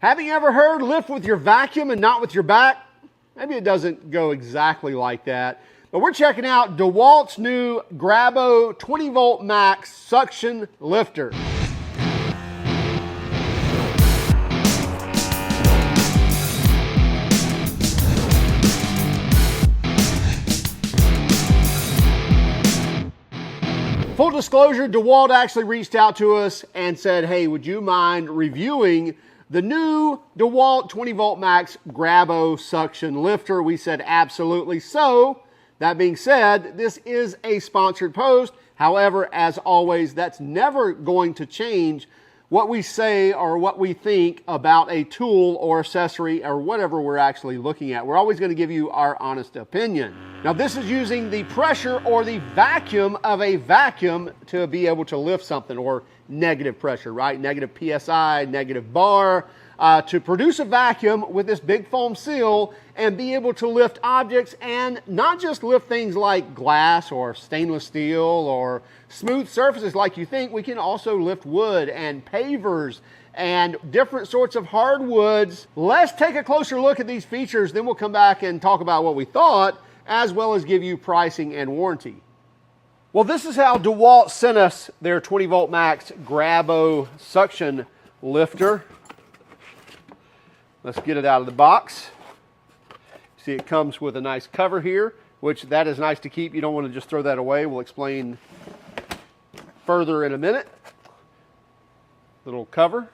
Have you ever heard lift with your vacuum and not with your back? Maybe it doesn't go exactly like that, but we're checking out DeWalt's new Grabo 20V Max suction lifter. Full disclosure, DeWalt actually reached out to us and said, hey, would you mind reviewing the new DeWalt 20V Max Grabo suction lifter? We said absolutely. So, that being said, this is a sponsored post. However, as always, that's never going to change what we say or what we think about a tool or accessory or whatever we're actually looking at. We're always going to give you our honest opinion. Now, this is using the pressure or the vacuum of a vacuum to be able to lift something, or negative pressure, right? Negative PSI, negative bar, to produce a vacuum with this big foam seal and be able to lift objects, and not just lift things like glass or stainless steel or smooth surfaces like you think. We can also lift wood and pavers and different sorts of hardwoods. Let's take a closer look at these features, then we'll come back and talk about what we thought, as well as give you pricing and warranty. Well, this is how DeWalt sent us their 20V Max Grabo suction lifter. Let's get it out of the box. See, it comes with a nice cover here, which that is nice to keep. You don't want to just throw that away. We'll explain further in a minute. Little cover.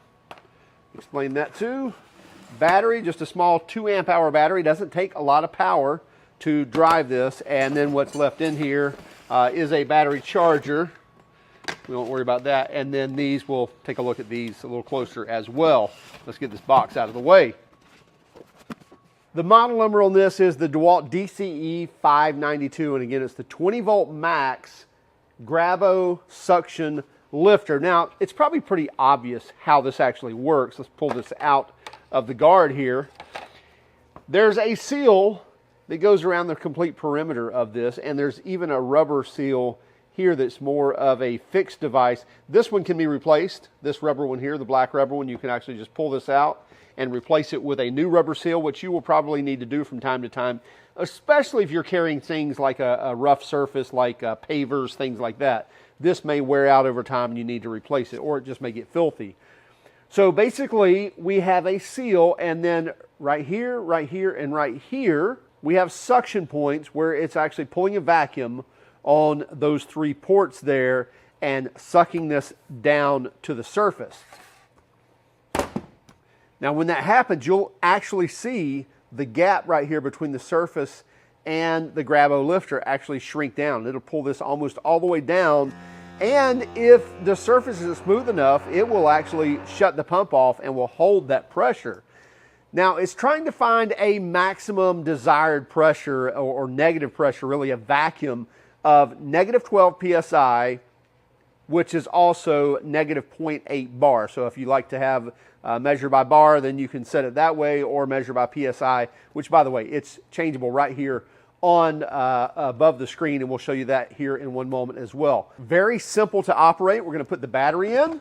Explain that too. Battery, just a small 2 amp hour battery. Doesn't take a lot of power to drive this. And then what's left in here is a battery charger. We won't worry about that. And then these, we'll take a look at these a little closer as well. Let's get this box out of the way. The model number on this is the DeWalt DCE 592, and again, it's the 20V Max Grabo suction lifter. Now, it's probably pretty obvious how this actually works. Let's pull this out of the guard here. There's a seal that goes around the complete perimeter of this, and there's even a rubber seal here that's more of a fixed device. This one can be replaced. This rubber one here, the black rubber one, you can actually just pull this out and replace it with a new rubber seal, which you will probably need to do from time to time, especially if you're carrying things like a rough surface, like pavers, things like that. This may wear out over time and you need to replace it, or it just may get filthy. So basically, we have a seal, and then right here, and right here, we have suction points where it's actually pulling a vacuum on those 3 ports there and sucking this down to the surface. Now, when that happens, you'll actually see the gap right here between the surface and the Grabo lifter actually shrink down. It'll pull this almost all the way down, and if the surface is smooth enough, it will actually shut the pump off and will hold that pressure. Now, it's trying to find a maximum desired pressure, or negative pressure, really, a vacuum of negative 12 PSI, which is also negative 0.8 bar. So if you like to have measure by bar, then you can set it that way, or measure by PSI, which, by the way, it's changeable right here on above the screen, and we'll show you that here in one moment as well. Very simple to operate. We're going to put the battery in.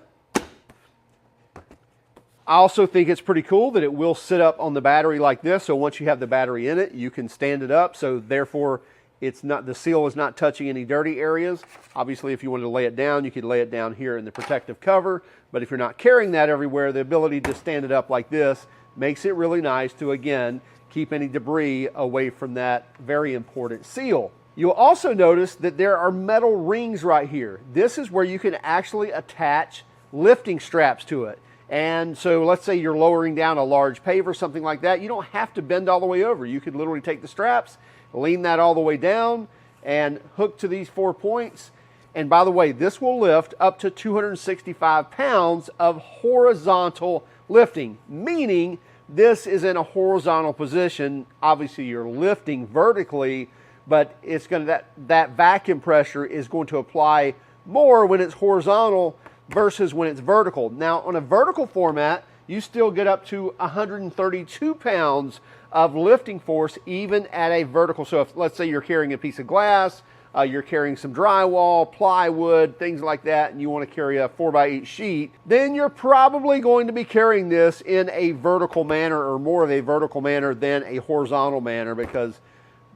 I also think it's pretty cool that it will sit up on the battery like this, so once you have the battery in it, you can stand it up, so therefore it's not, the seal is not touching any dirty areas. Obviously, if you wanted to lay it down, you could lay it down here in the protective cover, but if you're not carrying that everywhere, the ability to stand it up like this makes it really nice to, again, keep any debris away from that very important seal. You'll also notice that there are metal rings right here. This is where you can actually attach lifting straps to it. And so let's say you're lowering down a large paver, something like that. You don't have to bend all the way over. You could literally take the straps, lean that all the way down, and hook to these 4 points. And by the way, this will lift up to 265 pounds of horizontal lifting, meaning this is in a horizontal position. Obviously, you're lifting vertically, but it's going to, that vacuum pressure is going to apply more when it's horizontal versus when it's vertical. Now, on a vertical format, you still get up to 132 pounds of lifting force even at a vertical. So if, let's say, you're carrying a piece of glass you're carrying some drywall, plywood, things like that, and you want to carry a 4x8 sheet, then you're probably going to be carrying this in a vertical manner, or more of a vertical manner than a horizontal manner, because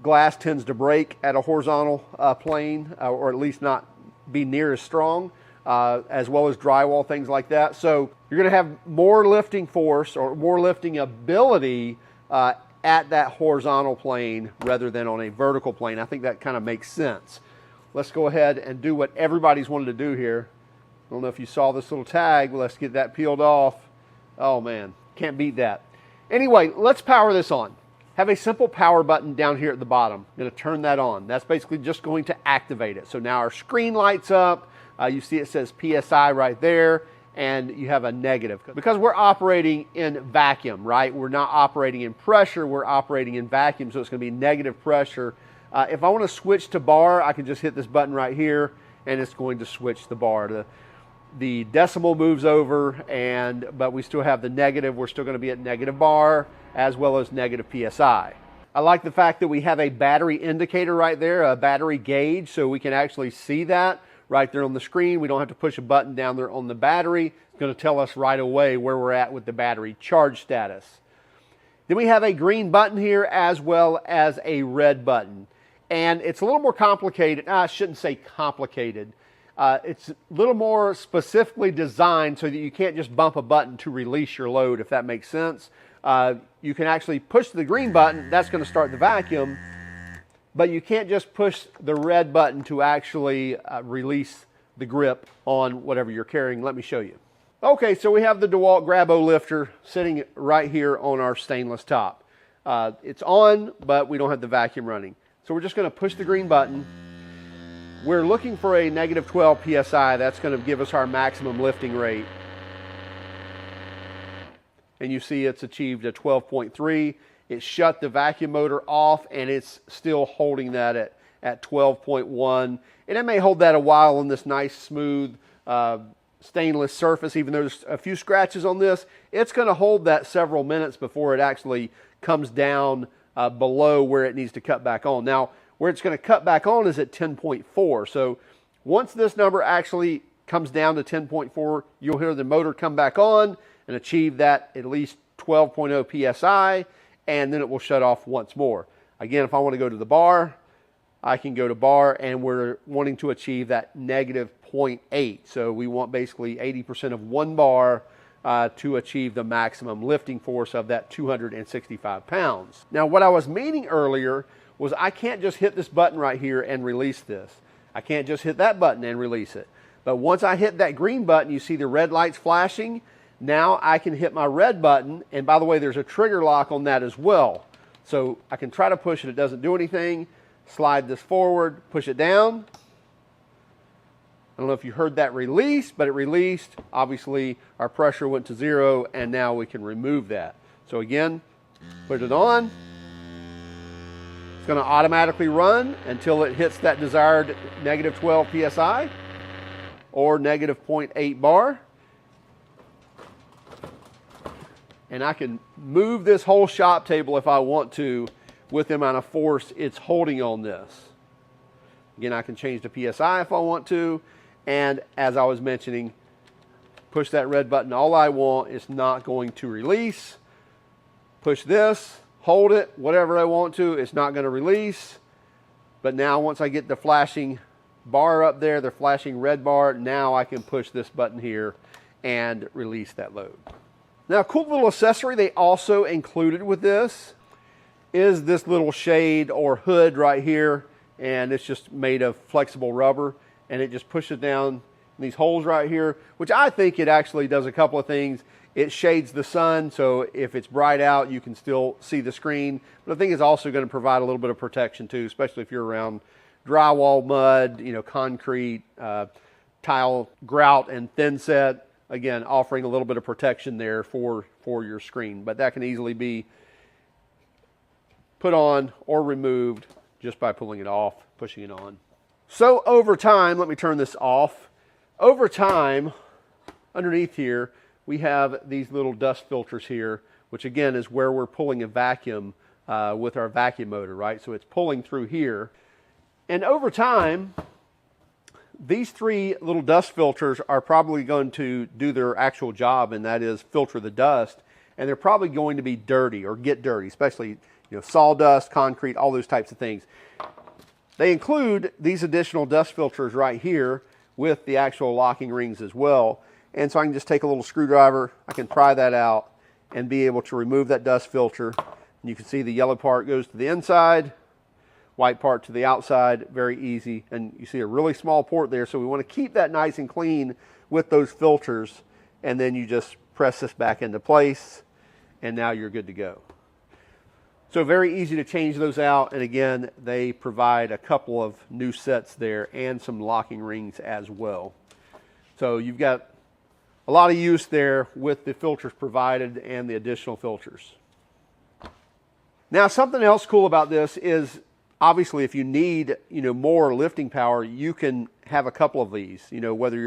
glass tends to break at a horizontal plane, or at least not be near as strong, as well as drywall, things like that. So you're going to have more lifting force or more lifting ability at that horizontal plane rather than on a vertical plane. I think that kind of makes sense. Let's go ahead and do what everybody's wanted to do here. I don't know if you saw this little tag. Let's get that peeled off. Oh man, can't beat that. Anyway, let's power this on. Have a simple power button down here at the bottom. I'm going to turn that on. That's basically just going to activate it. So now our screen lights up. You see it says PSI right there, and you have a negative. Because we're operating in vacuum, right? We're not operating in pressure, we're operating in vacuum, so it's going to be negative pressure. If I want to switch to bar, I can just hit this button right here, and it's going to switch the bar. The decimal moves over, but we still have the negative. We're still going to be at negative bar, as well as negative PSI. I like the fact that we have a battery indicator right there, a battery gauge, so we can actually see that right there on the screen. We don't have to push a button down there on the battery. It's going to tell us right away where we're at with the battery charge status. Then we have a green button here as well as a red button. And it's a little more complicated. I shouldn't say complicated. It's a little more specifically designed so that you can't just bump a button to release your load, if that makes sense. You can actually push the green button. That's going to start the vacuum. But you can't just push the red button to actually release the grip on whatever you're carrying. Let me show you. Okay, so we have the DeWalt Grabo lifter sitting right here on our stainless top. It's on, but we don't have the vacuum running. So we're just going to push the green button. We're looking for a negative 12 PSI. That's going to give us our maximum lifting rate. And you see it's achieved a 12.3. It shut the vacuum motor off, and it's still holding that at 12.1. And it may hold that a while on this nice, smooth, stainless surface. Even though there's a few scratches on this, it's going to hold that several minutes before it actually comes down below where it needs to cut back on. Now, where it's going to cut back on is at 10.4. So once this number actually comes down to 10.4, you'll hear the motor come back on and achieve that at least 12.0 PSI. And then it will shut off once more. Again, if I want to go to the bar, I can go to bar, and we're wanting to achieve that negative 0.8. So we want basically 80% of 1 bar to achieve the maximum lifting force of that 265 pounds. Now, what I was meaning earlier was I can't just hit this button right here and release this. I can't just hit that button and release it. But once I hit that green button, you see the red lights flashing. Now I can hit my red button, and by the way, there's a trigger lock on that as well. So I can try to push it, it doesn't do anything. Slide this forward, push it down. I don't know if you heard that release, but it released. Obviously, our pressure went to 0, and now we can remove that. So again, put it on. It's going to automatically run until it hits that desired negative 12 PSI or negative 0.8 bar. And I can move this whole shop table if I want to with the amount of force it's holding on this. Again, I can change the PSI if I want to. And as I was mentioning, push that red button all I want. It's not going to release. Push this, hold it, whatever I want to. It's not going to release. But now once I get the flashing bar up there, the flashing red bar, now I can push this button here and release that load. Now, a cool little accessory they also included with this is this little shade or hood right here, and it's just made of flexible rubber, and it just pushes down in these holes right here, which I think it actually does a couple of things. It shades the sun, so if it's bright out, you can still see the screen, but I think it's also going to provide a little bit of protection too, especially if you're around drywall, mud, concrete, tile, grout, and thin set. Again, offering a little bit of protection there for your screen, but that can easily be put on or removed just by pulling it off, pushing it on. So over time, let me turn this off. Over time, underneath here, we have these little dust filters here, which again is where we're pulling a vacuum with our vacuum motor, right? So it's pulling through here. And over time, these three little dust filters are probably going to do their actual job, and that is filter the dust. And they're probably going to be dirty or get dirty, especially sawdust, concrete, all those types of things. They include these additional dust filters right here with the actual locking rings as well. And so I can just take a little screwdriver, I can pry that out and be able to remove that dust filter. And you can see the yellow part goes to the inside, white part to the outside, very easy. And you see a really small port there, so we want to keep that nice and clean with those filters. And then you just press this back into place, and now you're good to go. So very easy to change those out, and again, they provide a couple of new sets there and some locking rings as well. So you've got a lot of use there with the filters provided and the additional filters. Now, something else cool about this is obviously if you need more lifting power, you can have a couple of these, whether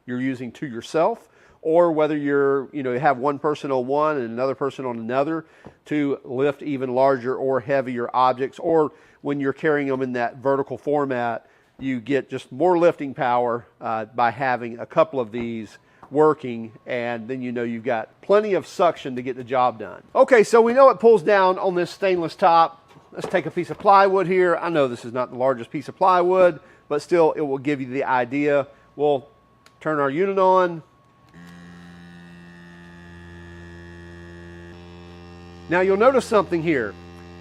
you're using to yourself or whether you have one person on one and another person on another to lift even larger or heavier objects, or when you're carrying them in that vertical format, you get just more lifting power by having a couple of these working, and then you've got plenty of suction to get the job done. Okay, so we know it pulls down on this stainless top. Let's take a piece of plywood here. I know this is not the largest piece of plywood, but still it will give you the idea. We'll turn our unit on. Now you'll notice something here.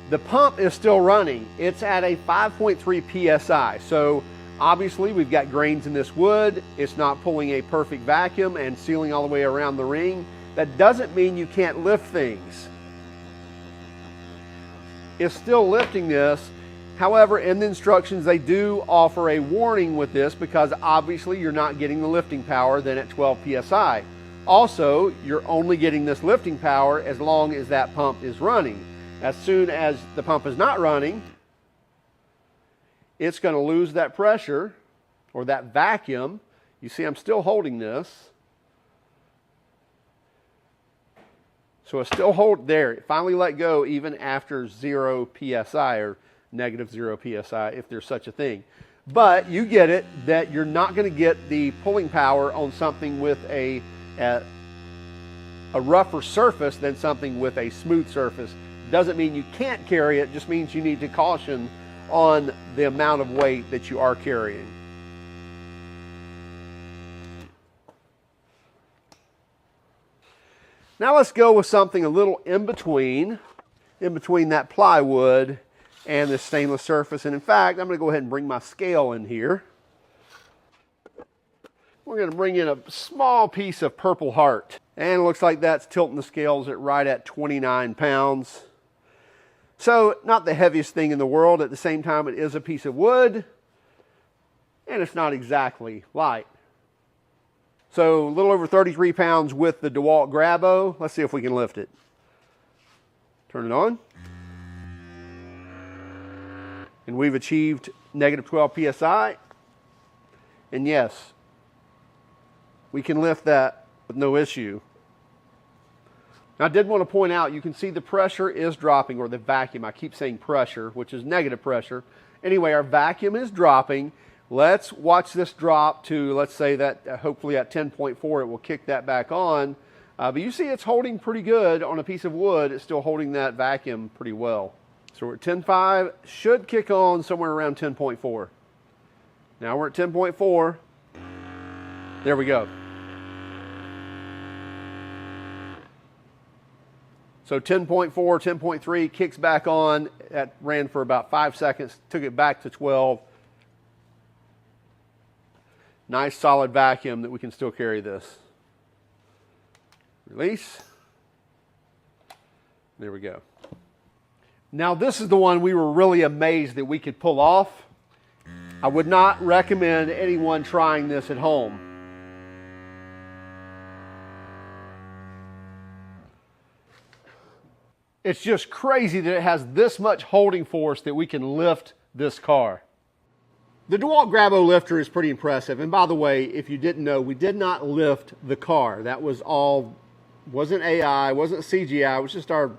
The pump is still running. It's at a 5.3 psi. So obviously we've got grains in this wood. It's not pulling a perfect vacuum and sealing all the way around the ring. That doesn't mean you can't lift things. It's still lifting this. However, in the instructions, they do offer a warning with this because obviously you're not getting the lifting power then at 12 psi. Also, you're only getting this lifting power as long as that pump is running. As soon as the pump is not running, it's going to lose that pressure or that vacuum. You see, I'm still holding this. So it's still hold there. It finally let go even after 0 psi or negative 0 psi, if there's such a thing. But you get it that you're not going to get the pulling power on something with a rougher surface than something with a smooth surface. Doesn't mean you can't carry it, just means you need to caution on the amount of weight that you are carrying. Now let's go with something a little in between that plywood and the stainless surface. And in fact, I'm going to go ahead and bring my scale in here. We're going to bring in a small piece of Purple Heart. And it looks like that's tilting the scales at right at 29 pounds. So not the heaviest thing in the world. At the same time, it is a piece of wood. And it's not exactly light. So a little over 33 pounds with the DeWalt Grabo. Let's see if we can lift it. Turn it on. And we've achieved negative 12 psi. And yes, we can lift that with no issue. Now I did want to point out, you can see the pressure is dropping, or the vacuum. I keep saying pressure, which is negative pressure. Anyway, our vacuum is dropping. Let's watch this drop to, let's say that hopefully at 10.4 it will kick that back on. But you see it's holding pretty good on a piece of wood. It's still holding that vacuum pretty well. So we're at 10.5, should kick on somewhere around 10.4. Now we're at 10.4. There we go. So 10.4, 10.3, kicks back on. That ran for about 5 seconds, took it back to 12. Nice solid vacuum that we can still carry this. Release. There we go. Now this is the one we were really amazed that we could pull off. I would not recommend anyone trying this at home. It's just crazy that it has this much holding force that we can lift this car. The DeWalt Grabo lifter is pretty impressive. And by the way, if you didn't know, we did not lift the car. That was all, wasn't AI, wasn't CGI, it was just our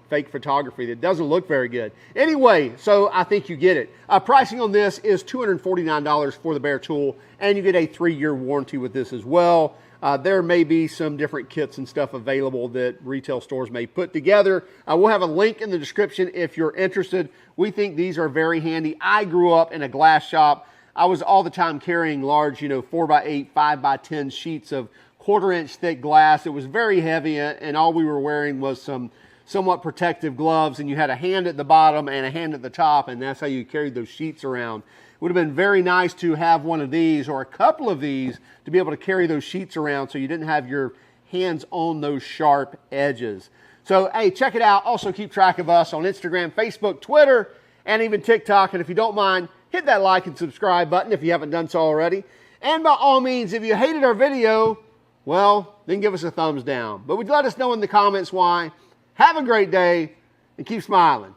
fake photography that doesn't look very good. Anyway, so I think you get it. Pricing on this is $249 for the bare tool, and you get a 3-year warranty with this as well. There may be some different kits and stuff available that retail stores may put together. We'll have a link in the description if you're interested. We think these are very handy. I grew up in a glass shop. I was all the time carrying large, 4x8, 5x10 sheets of 1/4-inch thick glass. It was very heavy, and all we were wearing was some somewhat protective gloves, and you had a hand at the bottom and a hand at the top, and that's how you carried those sheets around. It would have been very nice to have one of these or a couple of these to be able to carry those sheets around so you didn't have your hands on those sharp edges. So, hey, check it out. Also, keep track of us on Instagram, Facebook, Twitter, and even TikTok. And if you don't mind, hit that like and subscribe button if you haven't done so already. And by all means, if you hated our video, well, then give us a thumbs down. But would you let us know in the comments why? Have a great day and keep smiling.